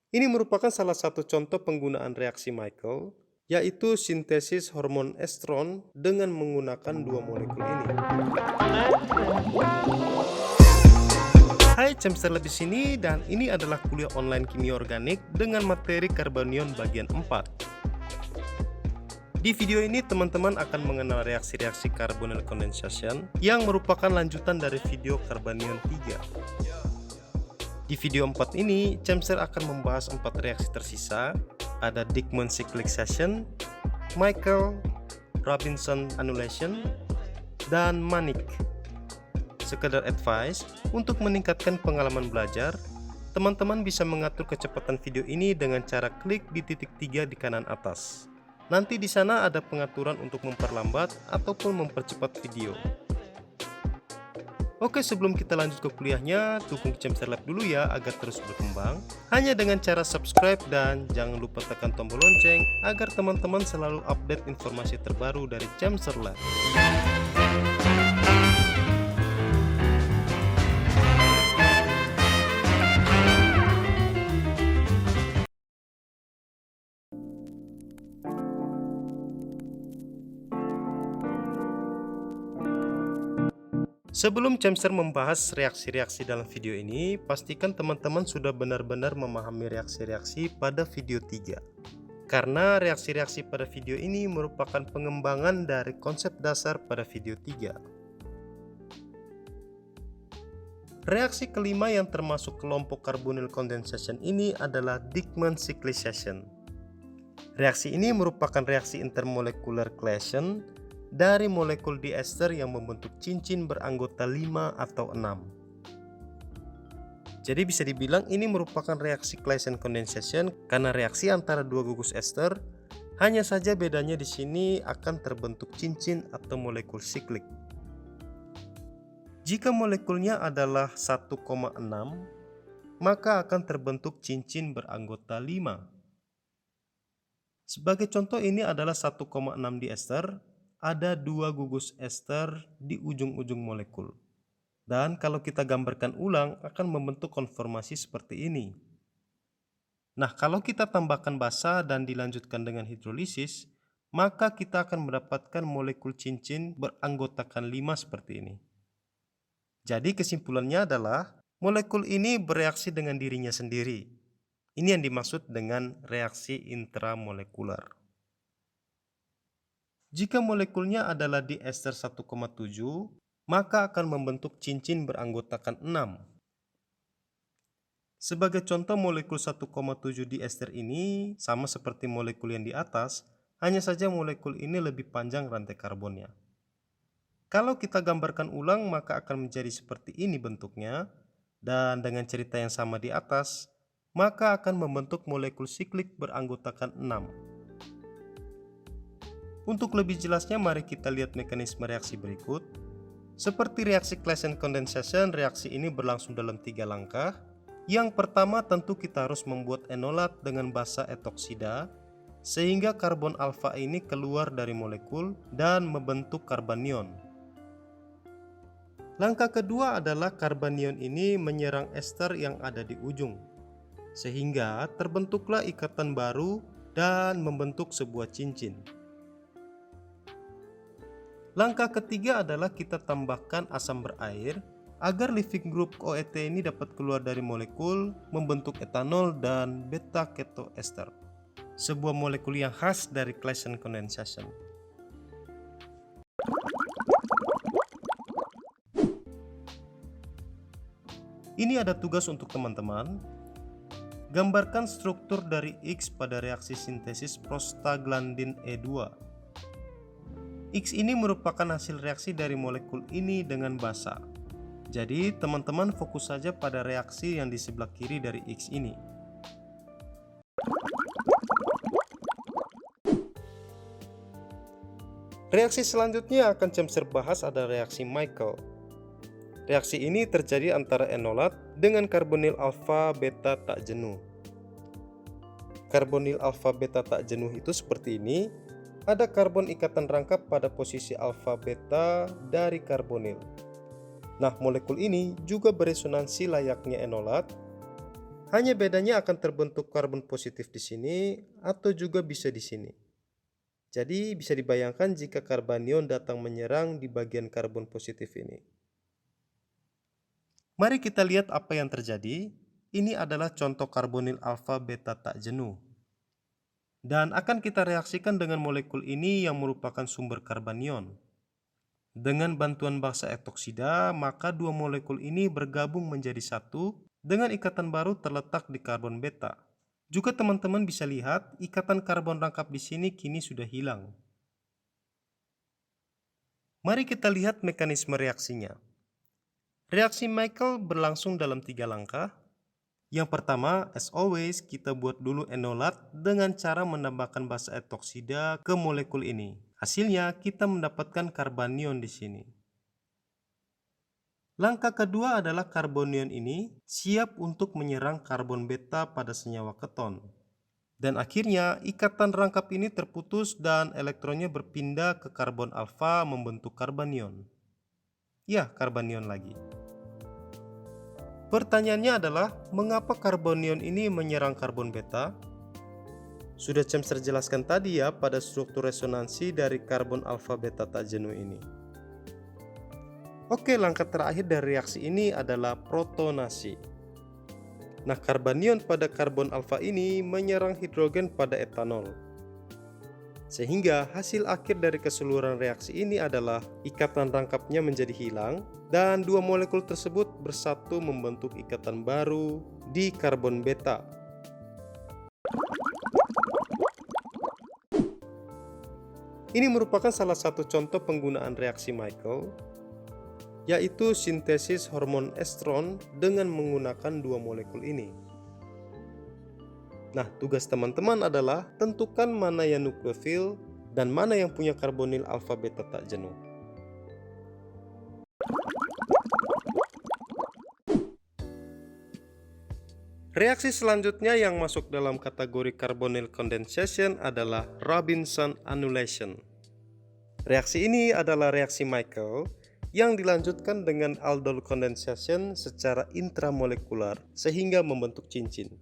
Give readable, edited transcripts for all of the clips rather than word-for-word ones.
Ini merupakan salah satu contoh penggunaan reaksi Michael, yaitu sintesis hormon estron dengan menggunakan dua molekul ini. Hai, Cemster di sini dan ini adalah kuliah online kimia organik dengan materi karbanion bagian 4. Di video ini teman-teman akan mengenal reaksi-reaksi carbonyl condensation yang merupakan lanjutan dari video karbanion 3. Di video 4 ini, Cemster akan membahas 4 reaksi tersisa. Ada Dieckmann cyclisation, Michael, Robinson annulation, dan Mannich. Sekedar advice, untuk meningkatkan pengalaman belajar, teman-teman bisa mengatur kecepatan video ini dengan cara klik di titik 3 di kanan atas. Nanti di sana ada pengaturan untuk memperlambat ataupun mempercepat video. Oke, sebelum kita lanjut ke kuliahnya, dukung Cemster Lab dulu ya agar terus berkembang. Hanya dengan cara subscribe dan jangan lupa tekan tombol lonceng agar teman-teman selalu update informasi terbaru dari Cemster Lab. Sebelum Cemster membahas reaksi-reaksi dalam video ini, pastikan teman-teman sudah benar-benar memahami reaksi-reaksi pada video 3. Karena reaksi-reaksi pada video ini merupakan pengembangan dari konsep dasar pada video 3. Reaksi kelima yang termasuk kelompok carbonyl condensation ini adalah Dieckmann cyclisation. Reaksi ini merupakan reaksi intermolecular chelation dari molekul diester yang membentuk cincin beranggota 5 atau 6. Jadi bisa dibilang ini merupakan reaksi Claisen condensation karena reaksi antara dua gugus ester, hanya saja bedanya di sini akan terbentuk cincin atau molekul siklik. Jika molekulnya adalah 1,6, maka akan terbentuk cincin beranggota 5. Sebagai contoh ini adalah 1,6 diester, ada dua gugus ester di ujung-ujung molekul. Dan kalau kita gambarkan ulang akan membentuk konformasi seperti ini. Nah, kalau kita tambahkan basa dan dilanjutkan dengan hidrolisis, maka kita akan mendapatkan molekul cincin beranggotakan 5 seperti ini. Jadi kesimpulannya adalah molekul ini bereaksi dengan dirinya sendiri. Ini yang dimaksud dengan reaksi intramolekular. Jika molekulnya adalah diester 1,7, maka akan membentuk cincin beranggotakan 6. Sebagai contoh, molekul 1,7 diester ini sama seperti molekul yang di atas, hanya saja molekul ini lebih panjang rantai karbonnya. Kalau kita gambarkan ulang, maka akan menjadi seperti ini bentuknya, dan dengan cerita yang sama di atas, maka akan membentuk molekul siklik beranggotakan 6. Untuk lebih jelasnya, mari kita lihat mekanisme reaksi berikut. Seperti reaksi Claisen condensation, reaksi ini berlangsung dalam 3 langkah. Yang pertama, tentu kita harus membuat enolat dengan basa etoksida, sehingga karbon alfa ini keluar dari molekul dan membentuk karbanion. Langkah kedua adalah karbanion ini menyerang ester yang ada di ujung, sehingga terbentuklah ikatan baru dan membentuk sebuah cincin. Langkah ketiga adalah kita tambahkan asam berair agar leaving group OET ini dapat keluar dari molekul, membentuk etanol dan beta ketoester, sebuah molekul yang khas dari Claisen condensation. Ini ada tugas untuk teman-teman. Gambarkan struktur dari X pada reaksi sintesis prostaglandin E2. X ini merupakan hasil reaksi dari molekul ini dengan basa. Jadi teman-teman fokus saja pada reaksi yang di sebelah kiri dari X ini. Reaksi selanjutnya akan Cemster bahas ada reaksi Michael. Reaksi ini terjadi antara enolat dengan karbonyl alfa beta tak jenuh. Karbonyl alfa beta tak jenuh itu seperti ini. Ada karbon ikatan rangkap pada posisi alfa beta dari karbonyl. Nah, molekul ini juga beresonansi layaknya enolat. Hanya bedanya akan terbentuk karbon positif di sini atau juga bisa di sini. Jadi bisa dibayangkan jika karbanion datang menyerang di bagian karbon positif ini. Mari kita lihat apa yang terjadi. Ini adalah contoh karbonil alfa beta tak jenuh. Dan akan kita reaksikan dengan molekul ini yang merupakan sumber karbanion. Dengan bantuan basa etoksida, maka dua molekul ini bergabung menjadi satu dengan ikatan baru terletak di karbon beta. Juga teman-teman bisa lihat ikatan karbon rangkap di sini kini sudah hilang. Mari kita lihat mekanisme reaksinya. Reaksi Michael berlangsung dalam 3 langkah. Yang pertama, as always, kita buat dulu enolat dengan cara menambahkan basa etoksida ke molekul ini. Hasilnya, kita mendapatkan karbanion di sini. Langkah kedua adalah karbanion ini siap untuk menyerang karbon beta pada senyawa keton. Dan akhirnya, ikatan rangkap ini terputus dan elektronnya berpindah ke karbon alfa membentuk karbanion. Ya, karbanion lagi. Pertanyaannya adalah, mengapa karbanion ini menyerang karbon beta? Sudah Cemser jelaskan tadi ya pada struktur resonansi dari karbon alfa beta tak jenuh ini. Oke, langkah terakhir dari reaksi ini adalah protonasi. Nah, karbanion pada karbon alfa ini menyerang hidrogen pada etanol. Sehingga hasil akhir dari keseluruhan reaksi ini adalah ikatan rangkapnya menjadi hilang dan dua molekul tersebut bersatu membentuk ikatan baru di karbon beta. Ini merupakan salah satu contoh penggunaan reaksi Michael, yaitu sintesis hormon estron dengan menggunakan dua molekul ini. Nah, tugas teman-teman adalah tentukan mana yang nukleofil dan mana yang punya karbonil alfa beta tak jenuh. Reaksi selanjutnya yang masuk dalam kategori carbonyl condensation adalah Robinson annulation. Reaksi ini adalah reaksi Michael yang dilanjutkan dengan aldol condensation secara intramolekular sehingga membentuk cincin.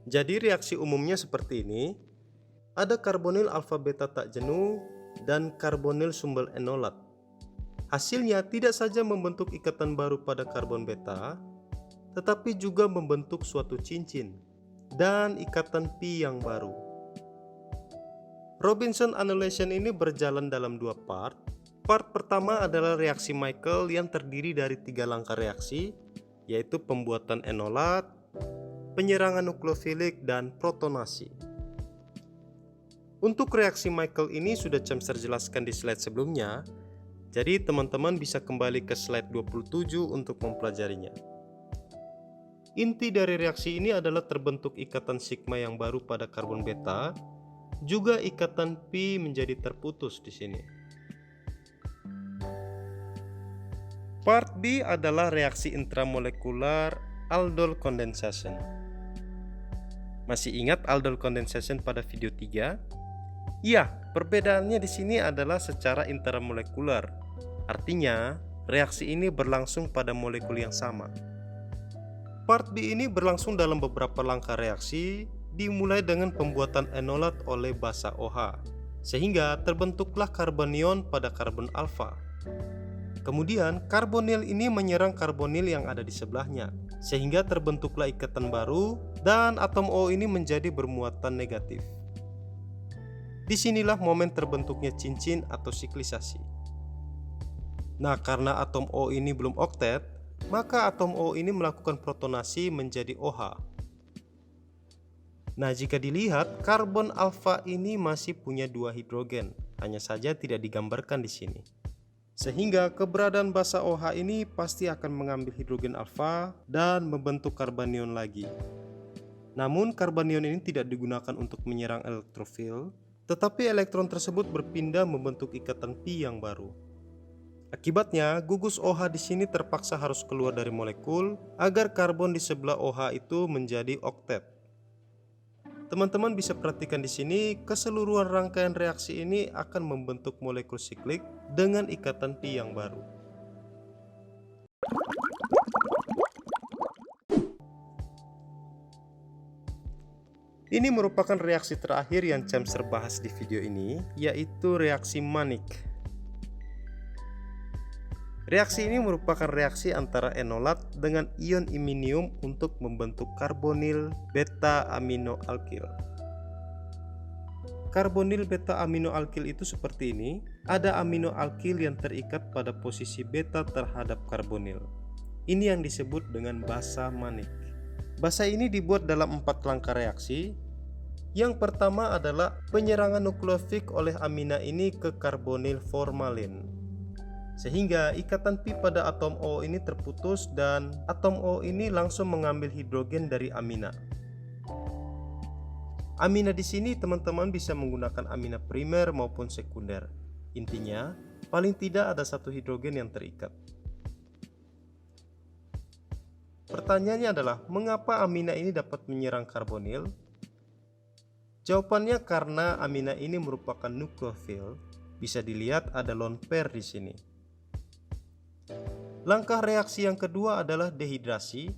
Jadi reaksi umumnya seperti ini. Ada karbonyl alfa beta tak jenuh dan karbonyl sumber enolat. Hasilnya tidak saja membentuk ikatan baru pada karbon beta, tetapi juga membentuk suatu cincin dan ikatan pi yang baru. Robinson annulation ini berjalan dalam dua part. Part pertama adalah reaksi Michael yang terdiri dari 3 langkah reaksi, yaitu pembuatan enolat, penyerangan nukleofilik, dan protonasi. Untuk reaksi Michael ini sudah Cemser jelaskan di slide sebelumnya, jadi teman-teman bisa kembali ke slide 27 untuk mempelajarinya. Inti dari reaksi ini adalah terbentuk ikatan sigma yang baru pada karbon beta, juga ikatan pi menjadi terputus di sini. Part B adalah reaksi intramolekular aldol condensation. Masih ingat aldol condensation pada video 3? Ya, perbedaannya di sini adalah secara intramolekular. Artinya, reaksi ini berlangsung pada molekul yang sama. Part B ini berlangsung dalam beberapa langkah reaksi, dimulai dengan pembuatan enolat oleh basa OH, sehingga terbentuklah karbanion pada karbon alfa. Kemudian, karbonil ini menyerang karbonil yang ada di sebelahnya, sehingga terbentuklah ikatan baru dan atom O ini menjadi bermuatan negatif. Disinilah momen terbentuknya cincin atau siklisasi. Nah, karena atom O ini belum oktet, maka atom O ini melakukan protonasi menjadi OH. Nah, jika dilihat, karbon alfa ini masih punya 2 hidrogen, hanya saja tidak digambarkan di sini. Sehingga keberadaan basa OH ini pasti akan mengambil hidrogen alfa dan membentuk karbanion lagi. Namun karbanion ini tidak digunakan untuk menyerang elektrofil, tetapi elektron tersebut berpindah membentuk ikatan pi yang baru. Akibatnya, gugus OH di sini terpaksa harus keluar dari molekul agar karbon di sebelah OH itu menjadi oktet. Teman-teman bisa perhatikan di sini, keseluruhan rangkaian reaksi ini akan membentuk molekul siklik dengan ikatan pi yang baru. Ini merupakan reaksi terakhir yang Cemser bahas di video ini, yaitu reaksi Mannich. Reaksi ini merupakan reaksi antara enolat dengan ion iminium untuk membentuk karbonil beta aminoalkil. Karbonil beta aminoalkil itu seperti ini. Ada aminoalkil yang terikat pada posisi beta terhadap karbonil. Ini yang disebut dengan basa Mannich. Basa ini dibuat dalam 4 langkah reaksi. Yang pertama adalah penyerangan nukleofik oleh amina ini ke karbonil formalin, sehingga ikatan pi pada atom O ini terputus dan atom O ini langsung mengambil hidrogen dari amina. Amina di sini teman-teman bisa menggunakan amina primer maupun sekunder. Intinya, paling tidak ada 1 hidrogen yang terikat. Pertanyaannya adalah, mengapa amina ini dapat menyerang karbonil? Jawabannya karena amina ini merupakan nukleofil. Bisa dilihat ada lone pair di sini. Langkah reaksi yang kedua adalah dehidrasi.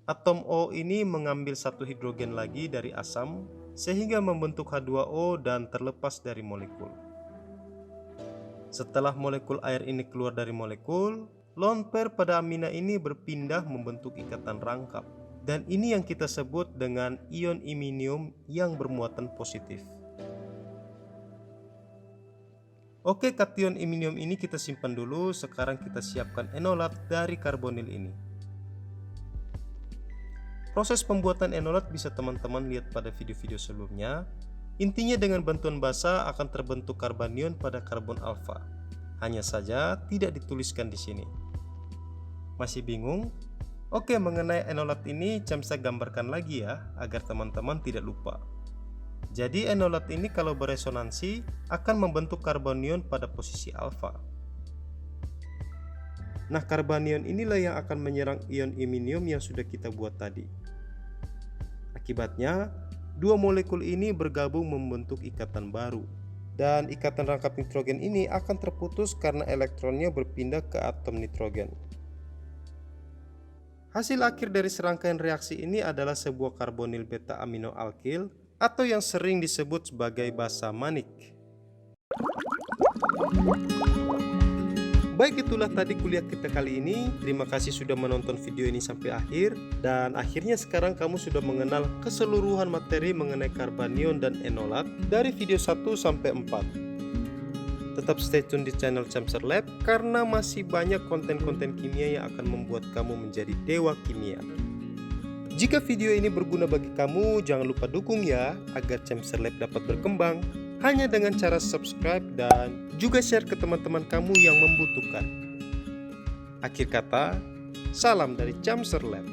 Atom O ini mengambil 1 hidrogen lagi dari asam sehingga membentuk H2O dan terlepas dari molekul. Setelah molekul air ini keluar dari molekul, lone pair pada amina ini berpindah membentuk ikatan rangkap. Dan ini yang kita sebut dengan ion iminium yang bermuatan positif. Oke, kation iminium ini kita simpan dulu. Sekarang kita siapkan enolat dari karbonil ini. Proses pembuatan enolat bisa teman-teman lihat pada video-video sebelumnya. Intinya dengan bantuan basa akan terbentuk karbanion pada karbon alfa. Hanya saja tidak dituliskan di sini. Masih bingung? Oke, mengenai enolat ini Cemser gambarkan lagi ya, agar teman-teman tidak lupa. Jadi enolat ini kalau beresonansi akan membentuk karbanion pada posisi alfa. Nah, karbanion inilah yang akan menyerang ion iminium yang sudah kita buat tadi. Akibatnya, 2 molekul ini bergabung membentuk ikatan baru. Dan ikatan rangkap nitrogen ini akan terputus karena elektronnya berpindah ke atom nitrogen. Hasil akhir dari serangkaian reaksi ini adalah sebuah karbonil beta aminoalkil atau yang sering disebut sebagai basa Mannich. Baik, itulah tadi kuliah kita kali ini. Terima kasih sudah menonton video ini sampai akhir. Dan akhirnya sekarang kamu sudah mengenal keseluruhan materi mengenai karbanion dan enolat dari video 1 sampai 4. Tetap stay tune di channel Cemser Lab karena masih banyak konten-konten kimia yang akan membuat kamu menjadi dewa kimia. Jika video ini berguna bagi kamu, jangan lupa dukung ya agar Cemser Lab dapat berkembang. Hanya dengan cara subscribe dan juga share ke teman-teman kamu yang membutuhkan. Akhir kata, salam dari Cemser Lab.